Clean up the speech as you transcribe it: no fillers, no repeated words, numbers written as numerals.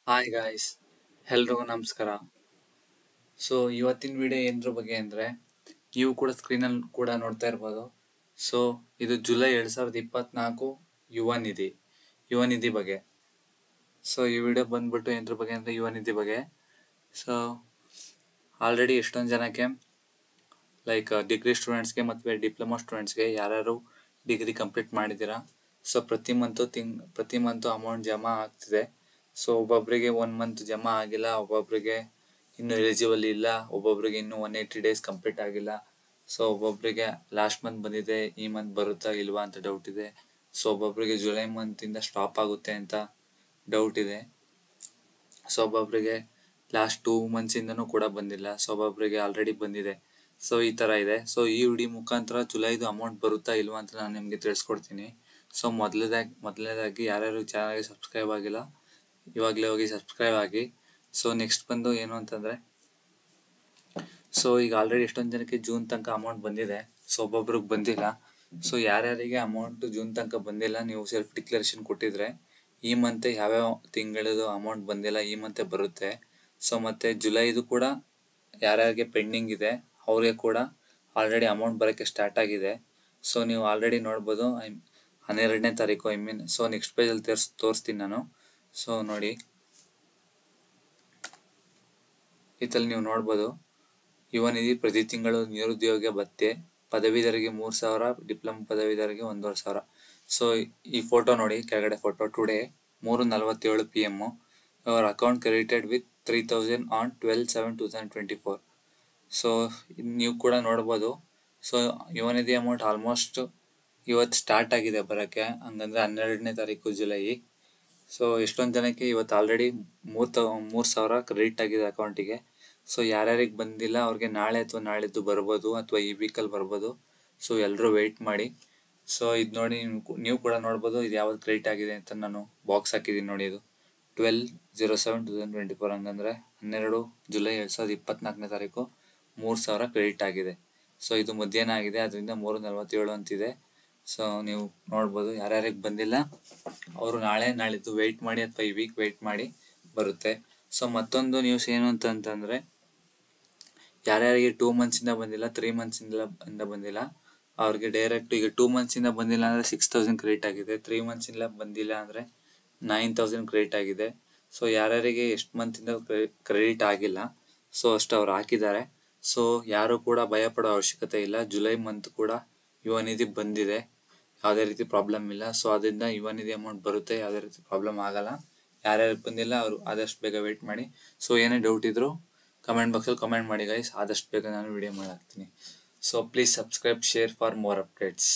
Hi guys, ಎಲ್ರಿಗೂ ನಮಸ್ಕಾರ. So ಇವತ್ತಿನ ವಿಡಿಯೋ ಏನ್ರ ಬಗ್ಗೆ ಅಂದರೆ, ನೀವು ಕೂಡ ಸ್ಕ್ರೀನಲ್ಲಿ ಕೂಡ ನೋಡ್ತಾ ಇರ್ಬೋದು. ಸೊ ಇದು ಜುಲೈ 2024 ಯುವ ನಿಧಿ ಬಗ್ಗೆ. ಸೊ ಈ ವಿಡಿಯೋ ಬಂದ್ಬಿಟ್ಟು ಏನ್ರ ಬಗ್ಗೆ ಅಂದರೆ ಯುವ ನಿಧಿ ಬಗ್ಗೆ. ಸೊ ಆಲ್ರೆಡಿ ಎಷ್ಟೊಂದು ಜನಕ್ಕೆ ಲೈಕ್ ಡಿಗ್ರಿ ಸ್ಟೂಡೆಂಟ್ಸ್ಗೆ ಮತ್ತು ಡಿಪ್ಲೊಮಾ ಸ್ಟೂಡೆಂಟ್ಸ್ಗೆ ಯಾರ್ಯಾರು ಡಿಗ್ರಿ ಕಂಪ್ಲೀಟ್ ಮಾಡಿದ್ದೀರಾ, ಸೊ ಪ್ರತಿ ಮಂತು ಅಮೌಂಟ್ ಜಮಾ ಆಗ್ತಿದೆ. ಸೊ ಒಬ್ಬೊಬ್ಬರಿಗೆ 1 ಮಂತ್ ಜಮಾ ಆಗಿಲ್ಲ, ಒಬ್ಬೊಬ್ಬರಿಗೆ ಇನ್ನೂ ಎಲಿಜಿಬಲ್ ಇಲ್ಲ, ಒಬ್ಬೊಬ್ಬರಿಗೆ ಇನ್ನೂ 180 days ಕಂಪ್ಲೀಟ್ ಆಗಿಲ್ಲ. ಸೊ ಒಬ್ಬೊಬ್ಬರಿಗೆ ಲಾಸ್ಟ್ ಮಂತ್ ಬಂದಿದೆ, ಈ ಮಂತ್ ಬರುತ್ತಾ ಇಲ್ವಾ ಅಂತ ಡೌಟ್ ಇದೆ. ಸೊ ಒಬ್ಬೊಬ್ಬರಿಗೆ ಜುಲೈ ಮಂತಿಂದ ಸ್ಟಾಪ್ ಆಗುತ್ತೆ ಅಂತ ಡೌಟ್ ಇದೆ. ಸೊ ಒಬ್ಬೊಬ್ಬರಿಗೆ ಲಾಸ್ಟ್ 2 months ಕೂಡ ಬಂದಿಲ್ಲ. ಸೊ ಒಬ್ಬೊಬ್ಬರಿಗೆ ಆಲ್ರೆಡಿ ಬಂದಿದೆ. ಸೊ ಈ ಥರ ಇದೆ. ಸೊ ಈ ವಿಡಿಯೋ ಮುಖಾಂತರ ಜುಲೈದು ಅಮೌಂಟ್ ಬರುತ್ತಾ ಇಲ್ವಾ ಅಂತ ನಾನು ನಿಮಗೆ ತಿಳಿಸ್ಕೊಡ್ತೀನಿ. ಸೊ ಮೊದಲನೇದಾಗಿ ಯಾರ್ಯಾರು ಚಾನಲ್ಗೆ ಸಬ್ಸ್ಕ್ರೈಬ್ ಆಗಿಲ್ಲ, ಇವಾಗಲೇ ಹೋಗಿ ಸಬ್ಸ್ಕ್ರೈಬ್ ಆಗಿ. ಸೊ ನೆಕ್ಸ್ಟ್ ಬಂದು ಏನು ಅಂತಂದರೆ, ಸೊ ಈಗ ಆಲ್ರೆಡಿ ಎಷ್ಟೊಂದು ಜನಕ್ಕೆ ಜೂನ್ ತನಕ ಅಮೌಂಟ್ ಬಂದಿದೆ, ಸೊ ಒಬ್ಬೊಬ್ರಿಗೆ ಬಂದಿಲ್ಲ. ಸೊ ಯಾರ್ಯಾರಿಗೆ ಅಮೌಂಟ್ ಜೂನ್ ತನಕ ಬಂದಿಲ್ಲ, ನೀವು ಸೆಲ್ಫ್ ಡಿಕ್ಲರೇಷನ್ ಕೊಟ್ಟಿದ್ರೆ ಈ ಮಂತ್ ಯಾವ್ಯಾವ ತಿಂಗಳದು ಅಮೌಂಟ್ ಬಂದಿಲ್ಲ ಈ ಮಂತೆ ಬರುತ್ತೆ. ಸೊ ಮತ್ತು ಜುಲೈದು ಕೂಡ ಯಾರ್ಯಾರಿಗೆ ಪೆಂಡಿಂಗ್ ಇದೆ ಅವ್ರಿಗೆ ಕೂಡ ಆಲ್ರೆಡಿ ಅಮೌಂಟ್ ಬರೋಕ್ಕೆ ಸ್ಟಾರ್ಟ್ ಆಗಿದೆ. ಸೊ ನೀವು ಆಲ್ರೆಡಿ ನೋಡ್ಬೋದು 12ನೇ ತಾರೀಕು, ಸೊ ನೆಕ್ಸ್ಟ್ ಪೇಜಲ್ಲಿ ತೋರಿಸ್ತೀನಿ ನಾನು. ಸೊ ನೋಡಿ, ಇದರಲ್ಲಿ ನೀವು ನೋಡ್ಬೋದು, ಯುವ ನಿಧಿ ಪ್ರತಿ ತಿಂಗಳು ನಿರುದ್ಯೋಗ ಭತ್ಯೆ, ಪದವೀಧರಿಗೆ 3,000, ಡಿಪ್ಲೊಮಾ ಪದವೀಧರಿಗೆ 1,500. ಸೊ ಈ ಫೋಟೋ ನೋಡಿ, ಕೆಳಗಡೆ photo. Today 3:47 PM our account credited with 3,000 on 12/7/2024. So ನೀವು ಕೂಡ ನೋಡ್ಬೋದು. So Yuva Nidhi amount almost ಇವತ್ತು ಸ್ಟಾರ್ಟ್ ಆಗಿದೆ ಬರೋಕ್ಕೆ, ಹಂಗಂದ್ರೆ 12ನೇ ತಾರೀಕು ಜುಲೈ. ಸೊ ಎಷ್ಟೊಂದು ಜನಕ್ಕೆ ಇವತ್ತು ಆಲ್ರೆಡಿ 3,000 ಕ್ರೆಡಿಟ್ ಆಗಿದೆ ಅಕೌಂಟಿಗೆ. ಸೊ ಯಾರ್ಯಾರಿಗೆ ಬಂದಿಲ್ಲ ಅವ್ರಿಗೆ ನಾಳೆ ಅಥವಾ ನಾಳಿದ್ದು ಬರ್ಬೋದು, ಅಥವಾ ಈ ವೀಕಲ್ಲಿ ಬರ್ಬೋದು. ಸೊ ಎಲ್ಲರೂ ವೆಯ್ಟ್ ಮಾಡಿ. ಸೊ ಇದು ನೋಡಿ, ನೀವು ಕೂಡ ನೋಡ್ಬೋದು ಇದು ಯಾವ್ದು ಕ್ರೆಡಿಟ್ ಆಗಿದೆ ಅಂತ. ನಾನು ಬಾಕ್ಸ್ ಹಾಕಿದ್ದೀನಿ ನೋಡಿ, ಇದು 12/07/2024, ಹಂಗಂದರೆ 12 ಜುಲೈ 2024ನೇ ತಾರೀಕು 3,000 ಕ್ರೆಡಿಟ್ ಆಗಿದೆ. ಸೊ ಇದು ಮಧ್ಯಾಹ್ನ ಆಗಿದೆ, ಅದರಿಂದ 3:47 ಅಂತಿದೆ. ಸೊ ನೀವು ನೋಡ್ಬೋದು, ಯಾರ್ಯಾರಿಗೆ ಬಂದಿಲ್ಲ ಅವರು ನಾಳಿದ್ದು ವೆಯ್ಟ್ ಮಾಡಿ, ಅಥವಾ ಈ ವೀಕ್ ವೆಯ್ಟ್ ಮಾಡಿ, ಬರುತ್ತೆ. ಸೊ ಮತ್ತೊಂದು ನ್ಯೂಸ್ ಏನು ಅಂತಂದರೆ, ಯಾರ್ಯಾರಿಗೆ 2 months ಬಂದಿಲ್ಲ, 3 months ಬಂದಿಲ್ಲ ಅವ್ರಿಗೆ ಡೈರೆಕ್ಟ್ ಈಗ 2 months ಬಂದಿಲ್ಲ ಅಂದರೆ 6,000 ಕ್ರೆಡಿಟ್ ಆಗಿದೆ, 3 months ಬಂದಿಲ್ಲ ಅಂದರೆ 9,000 ಕ್ರೆಡಿಟ್ ಆಗಿದೆ. ಸೊ ಯಾರ್ಯಾರಿಗೆ ಎಷ್ಟು ಮಂತಿಂದ ಕ್ರೆಡಿಟ್ ಆಗಿಲ್ಲ, ಸೊ ಅಷ್ಟು ಅವ್ರು ಹಾಕಿದ್ದಾರೆ. ಸೊ ಯಾರು ಕೂಡ ಭಯ ಪಡೋ ಅವಶ್ಯಕತೆ ಇಲ್ಲ. ಜುಲೈ ಮಂತ್ ಕೂಡ ಯುವ ನಿಧಿ ಬಂದಿದೆ, ಯಾವುದೇ ರೀತಿ ಪ್ರಾಬ್ಲಮ್ ಇಲ್ಲ. ಸೊ ಅದರಿಂದ ಯುವ ನಿಧಿ ಅಮೌಂಟ್ ಬರುತ್ತೆ, ಯಾವುದೇ ರೀತಿ ಪ್ರಾಬ್ಲಮ್ ಆಗಲ್ಲ. ಯಾರ್ಯಾರಿಗೆ ಬಂದಿಲ್ಲ ಅವರು ಆದಷ್ಟು ಬೇಗ ವೆಯ್ಟ್ ಮಾಡಿ. ಸೊ ಏನೇ ಡೌಟ್ ಇದ್ದರೂ ಕಮೆಂಟ್ ಬಾಕ್ಸಲ್ಲಿ ಕಮೆಂಟ್ ಮಾಡಿ ಗೈಸ್, ಆದಷ್ಟು ಬೇಗ ನಾನು ವಿಡಿಯೋ ಮಾಡಾಕ್ತೀನಿ. So please subscribe, share for more updates.